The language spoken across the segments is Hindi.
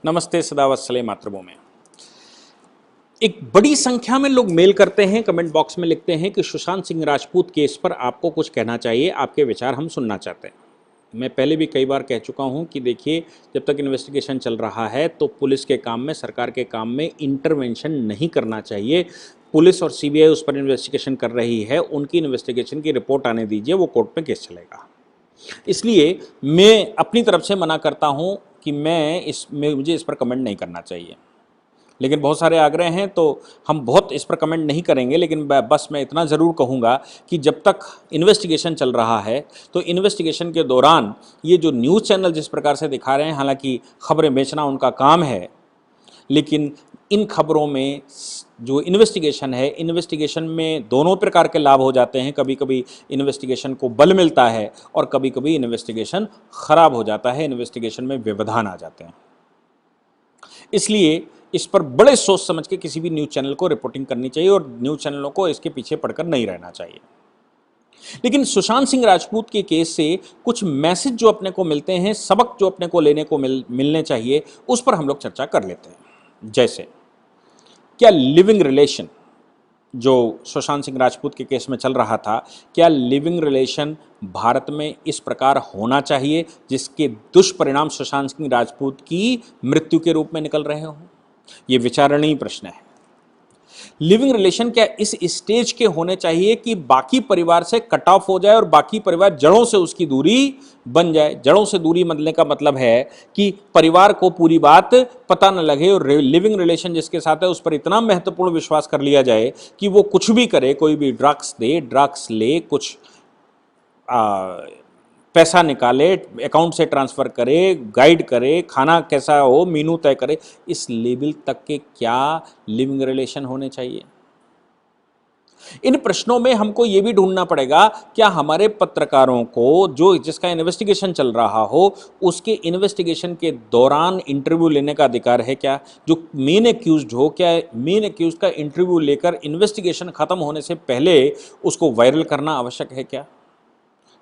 नमस्ते, सदावत्सले मातृभूमि। एक बड़ी संख्या में लोग मेल करते हैं, कमेंट बॉक्स में लिखते हैं कि सुशांत सिंह राजपूत केस पर आपको कुछ कहना चाहिए, आपके विचार हम सुनना चाहते हैं। मैं पहले भी कई बार कह चुका हूं कि देखिए, जब तक इन्वेस्टिगेशन चल रहा है तो पुलिस के काम में, सरकार के काम में इंटरवेंशन नहीं करना चाहिए। पुलिस और सीबीआई उस पर इन्वेस्टिगेशन कर रही है, उनकी इन्वेस्टिगेशन की रिपोर्ट आने दीजिए, वो कोर्ट में केस चलेगा। इसलिए मैं अपनी तरफ से मना करता हूं कि मुझे इस पर कमेंट नहीं करना चाहिए। लेकिन बहुत सारे आग्रह हैं तो हम बहुत इस पर कमेंट नहीं करेंगे, लेकिन बस मैं इतना ज़रूर कहूँगा कि जब तक इन्वेस्टिगेशन चल रहा है तो इन्वेस्टिगेशन के दौरान ये जो न्यूज़ चैनल जिस प्रकार से दिखा रहे हैं, हालांकि खबरें बेचना उनका काम है, लेकिन इन खबरों में जो इन्वेस्टिगेशन है, इन्वेस्टिगेशन में दोनों प्रकार के लाभ हो जाते हैं। कभी कभी इन्वेस्टिगेशन को बल मिलता है और कभी कभी इन्वेस्टिगेशन खराब हो जाता है, इन्वेस्टिगेशन में व्यवधान आ जाते हैं। इसलिए इस पर बड़े सोच समझ के किसी भी न्यूज़ चैनल को रिपोर्टिंग करनी चाहिए और न्यूज़ चैनलों को इसके पीछे पड़कर नहीं रहना चाहिए। लेकिन सुशांत सिंह राजपूत के केस से कुछ मैसेज जो अपने को मिलते हैं, सबक जो अपने को लेने को मिलने चाहिए, उस पर हम लोग चर्चा कर लेते हैं। जैसे क्या लिविंग रिलेशन जो सुशांत सिंह राजपूत के केस में चल रहा था, क्या लिविंग रिलेशन भारत में इस प्रकार होना चाहिए जिसके दुष्परिणाम सुशांत सिंह राजपूत की मृत्यु के रूप में निकल रहे हों? ये विचारणीय प्रश्न है। लिविंग रिलेशन क्या इस स्टेज के होने चाहिए कि बाकी परिवार से कट ऑफ हो जाए और बाकी परिवार जड़ों से उसकी दूरी बन जाए? जड़ों से दूरी बनने का मतलब है कि परिवार को पूरी बात पता न लगे और लिविंग रिलेशन जिसके साथ है उस पर इतना महत्वपूर्ण विश्वास कर लिया जाए कि वो कुछ भी करे, कोई भी ड्रग्स दे, ड्रग्स ले, कुछ पैसा निकाले, अकाउंट से ट्रांसफ़र करे, गाइड करे, खाना कैसा हो मीनू तय करे, इस लेवल तक के क्या लिविंग रिलेशन होने चाहिए? इन प्रश्नों में हमको ये भी ढूंढना पड़ेगा, क्या हमारे पत्रकारों को जिसका इन्वेस्टिगेशन चल रहा हो उसके इन्वेस्टिगेशन के दौरान इंटरव्यू लेने का अधिकार है क्या? जो मेन एक्यूज्ड हो, क्या मेन एक्यूज्ड का इंटरव्यू लेकर इन्वेस्टिगेशन खत्म होने से पहले उसको वायरल करना आवश्यक है क्या?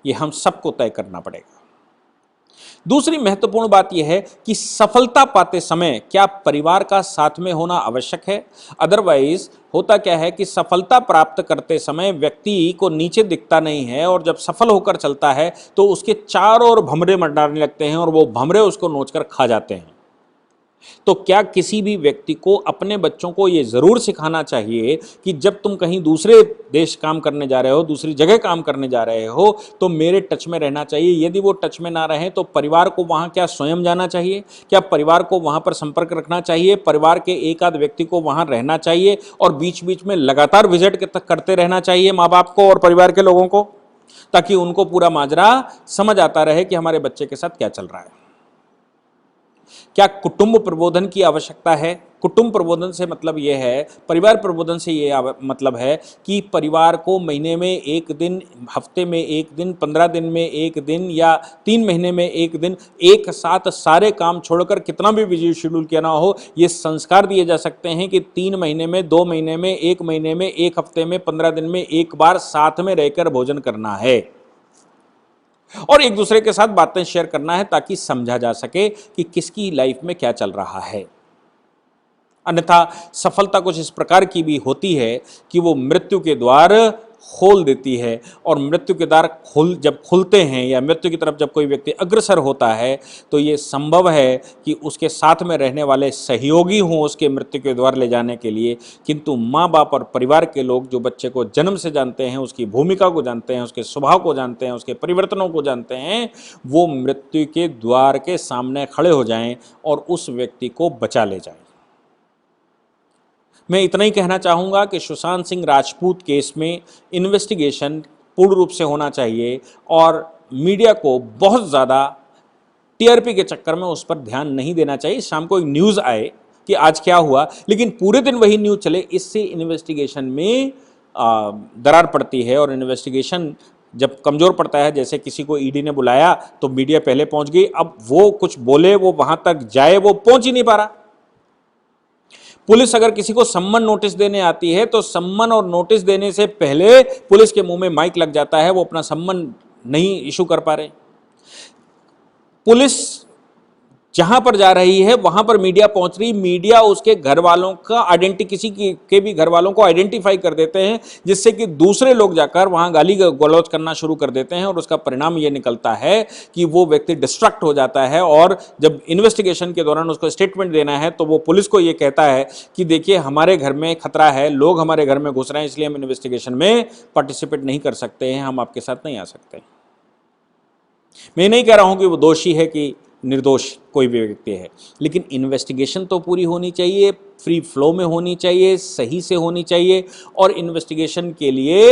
ये हम सबको तय करना पड़ेगा। दूसरी महत्वपूर्ण बात यह है कि सफलता पाते समय क्या परिवार का साथ में होना आवश्यक है? अदरवाइज होता क्या है कि सफलता प्राप्त करते समय व्यक्ति को नीचे दिखता नहीं है और जब सफल होकर चलता है तो उसके चारों ओर भंवरे मंडराने लगते हैं और वो भंवरे उसको नोचकर खा जाते हैं। तो क्या किसी भी व्यक्ति को अपने बच्चों को ये ज़रूर सिखाना चाहिए कि जब तुम कहीं दूसरे देश काम करने जा रहे हो, दूसरी जगह काम करने जा रहे हो, तो मेरे टच में रहना चाहिए। यदि वो टच में ना रहे तो परिवार को वहाँ क्या स्वयं जाना चाहिए? क्या परिवार को वहाँ पर संपर्क रखना चाहिए? परिवार के एक आध व्यक्ति को वहाँ रहना चाहिए और बीच बीच में लगातार विजिट करते रहना चाहिए माँ बाप को और परिवार के लोगों को, ताकि उनको पूरा माजरा समझ आता रहे कि हमारे बच्चे के साथ क्या चल रहा है। क्या कुटुंब प्रबोधन की आवश्यकता है? कुटुंब प्रबोधन से मतलब यह है, परिवार प्रबोधन से ये मतलब है कि परिवार को महीने में एक दिन, हफ्ते में एक दिन, 15 दिन में एक दिन या 3 महीने में एक दिन एक साथ सारे काम छोड़कर, कितना भी बिजी शेड्यूल किया ना हो, ये संस्कार दिए जा सकते हैं कि 3 महीने में, 2 महीने में, 1 महीने में, 1 हफ्ते में, 15 दिन में एक बार साथ में रहकर भोजन करना है और एक दूसरे के साथ बातें शेयर करना है ताकि समझा जा सके कि किसकी लाइफ में क्या चल रहा है। अन्यथा सफलता कुछ इस प्रकार की भी होती है कि वो मृत्यु के द्वार खोल देती है और मृत्यु के द्वार जब खुलते हैं या मृत्यु की तरफ जब कोई व्यक्ति अग्रसर होता है तो ये संभव है कि उसके साथ में रहने वाले सहयोगी हों उसके मृत्यु के द्वार ले जाने के लिए, किंतु माँ बाप और परिवार के लोग जो बच्चे को जन्म से जानते हैं, उसकी भूमिका को जानते हैं, उसके स्वभाव को जानते हैं, उसके परिवर्तनों को जानते हैं, वो मृत्यु के द्वार के सामने खड़े हो जाएं और उस व्यक्ति को बचा ले जाएं। मैं इतना ही कहना चाहूँगा कि सुशांत सिंह राजपूत केस में इन्वेस्टिगेशन पूर्ण रूप से होना चाहिए और मीडिया को बहुत ज़्यादा टीआरपी के चक्कर में उस पर ध्यान नहीं देना चाहिए। शाम को एक न्यूज़ आए कि आज क्या हुआ, लेकिन पूरे दिन वही न्यूज़ चले, इससे इन्वेस्टिगेशन में दरार पड़ती है और इन्वेस्टिगेशन जब कमज़ोर पड़ता है, जैसे किसी को ईडी ने बुलाया तो मीडिया पहले पहुंच गई, अब वो कुछ बोले, वो वहां तक जाए, वो पहुंच ही नहीं पा रहा। पुलिस अगर किसी को सम्मन नोटिस देने आती है तो सम्मन और नोटिस देने से पहले पुलिस के मुंह में माइक लग जाता है, वो अपना सम्मन नहीं इशू कर पा रहे। पुलिस जहां पर जा रही है वहां पर मीडिया पहुंच रही, मीडिया उसके घर वालों का आइडेंटिटी, किसी के भी घर वालों को आइडेंटिफाई कर देते हैं, जिससे कि दूसरे लोग जाकर वहां गाली गलौज करना शुरू कर देते हैं और उसका परिणाम यह निकलता है कि वो व्यक्ति डिस्ट्रैक्ट हो जाता है और जब इन्वेस्टिगेशन के दौरान उसको स्टेटमेंट देना है तो वो पुलिस को यह कहता है कि देखिए हमारे घर में खतरा है, लोग हमारे घर में घुस रहे हैं, इसलिए हम इन्वेस्टिगेशन में पार्टिसिपेट नहीं कर सकते हैं, हम आपके साथ नहीं आ सकते। मैं नहीं कह रहा हूं कि वो दोषी है कि निर्दोष कोई भी व्यक्ति है, लेकिन इन्वेस्टिगेशन तो पूरी होनी चाहिए, फ्री फ्लो में होनी चाहिए, सही से होनी चाहिए और इन्वेस्टिगेशन के लिए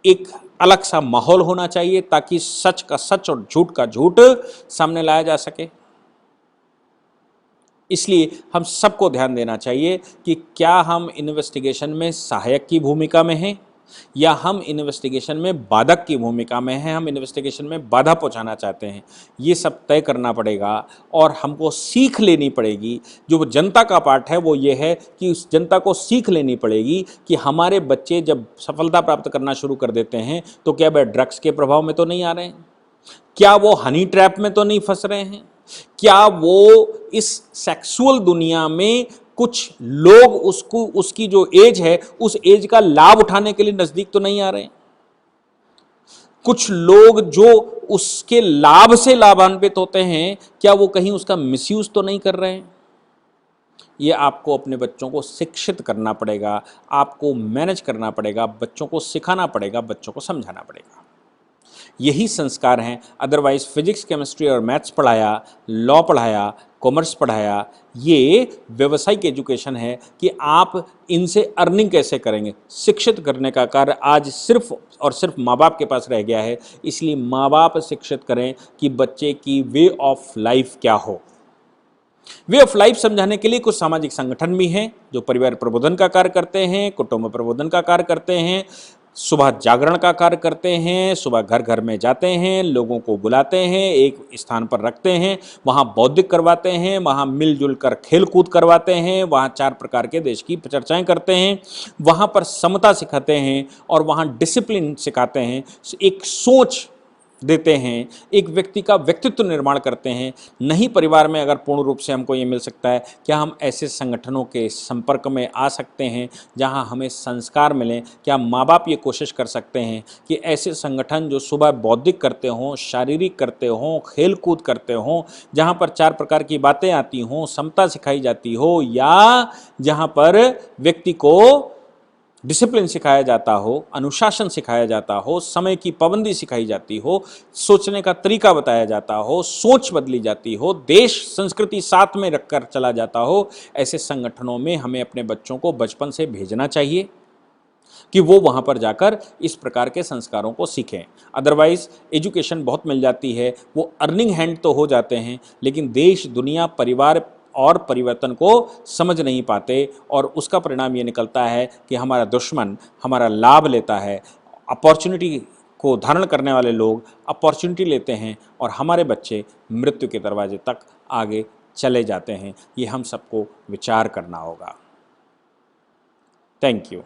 एक अलग सा माहौल होना चाहिए ताकि सच का सच और झूठ का झूठ सामने लाया जा सके। इसलिए हम सबको ध्यान देना चाहिए कि क्या हम इन्वेस्टिगेशन में सहायक की भूमिका में हैं या हम इन्वेस्टिगेशन में बाधक की भूमिका में हैं, हम इन्वेस्टिगेशन में बाधा पहुंचाना चाहते हैं। ये सब तय करना पड़ेगा और हमको सीख लेनी पड़ेगी। जो जनता का पार्ट है वो ये है कि उस जनता को सीख लेनी पड़ेगी कि हमारे बच्चे जब सफलता प्राप्त करना शुरू कर देते हैं तो क्या वह ड्रग्स के प्रभाव में तो नहीं आ रहे हैं, क्या वो हनी ट्रैप में तो नहीं फंस रहे हैं, क्या वो इस सेक्सुअल दुनिया में कुछ लोग उसको उसकी जो एज है उस एज का लाभ उठाने के लिए नजदीक तो नहीं आ रहे हैं, कुछ लोग जो उसके लाभ से लाभान्वित होते हैं क्या वो कहीं उसका मिसयूज तो नहीं कर रहे हैं। ये आपको अपने बच्चों को शिक्षित करना पड़ेगा, आपको मैनेज करना पड़ेगा, बच्चों को सिखाना पड़ेगा, बच्चों को समझाना पड़ेगा। यही संस्कार हैं। अदरवाइज फिजिक्स, केमिस्ट्री और मैथ्स पढ़ाया, लॉ पढ़ाया, कॉमर्स पढ़ाया, ये व्यवसायिक एजुकेशन है कि आप इनसे अर्निंग कैसे करेंगे। शिक्षित करने का कार्य आज सिर्फ और सिर्फ माँ बाप के पास रह गया है, इसलिए माँ बाप शिक्षित करें कि बच्चे की वे ऑफ लाइफ क्या हो। वे ऑफ लाइफ समझाने के लिए कुछ सामाजिक संगठन भी हैं जो परिवार प्रबोधन का कार्य करते हैं, कुटुंब प्रबोधन का कार्य करते हैं, सुबह जागरण का कार्य करते हैं, सुबह घर घर में जाते हैं, लोगों को बुलाते हैं, एक स्थान पर रखते हैं, वहाँ बौद्धिक करवाते हैं, वहाँ मिलजुल कर खेल कूद करवाते हैं, वहाँ 4 प्रकार के देश की चर्चाएं करते हैं, वहाँ पर समता सिखाते हैं और वहाँ डिसिप्लिन सिखाते हैं, एक सोच देते हैं, एक व्यक्ति का व्यक्तित्व निर्माण करते हैं। नहीं परिवार में अगर पूर्ण रूप से हमको ये मिल सकता है, क्या हम ऐसे संगठनों के संपर्क में आ सकते हैं जहां हमें संस्कार मिलें। क्या माँ बाप ये कोशिश कर सकते हैं कि ऐसे संगठन जो सुबह बौद्धिक करते हों, शारीरिक करते हों, खेल कूद करते हों, जहां पर 4 प्रकार की बातें आती हों, समता सिखाई जाती हो, या जहां पर व्यक्ति को डिसिप्लिन सिखाया जाता हो, अनुशासन सिखाया जाता हो, समय की पाबंदी सिखाई जाती हो, सोचने का तरीका बताया जाता हो, सोच बदली जाती हो, देश संस्कृति साथ में रखकर चला जाता हो, ऐसे संगठनों में हमें अपने बच्चों को बचपन से भेजना चाहिए कि वो वहाँ पर जाकर इस प्रकार के संस्कारों को सीखें। अदरवाइज एजुकेशन बहुत मिल जाती है, वो अर्निंग हैंड तो हो जाते हैं, लेकिन देश, दुनिया, परिवार और परिवर्तन को समझ नहीं पाते और उसका परिणाम ये निकलता है कि हमारा दुश्मन हमारा लाभ लेता है। अपॉर्चुनिटी को धारण करने वाले लोग अपॉर्चुनिटी लेते हैं और हमारे बच्चे मृत्यु के दरवाजे तक आगे चले जाते हैं। ये हम सबको विचार करना होगा। Thank you.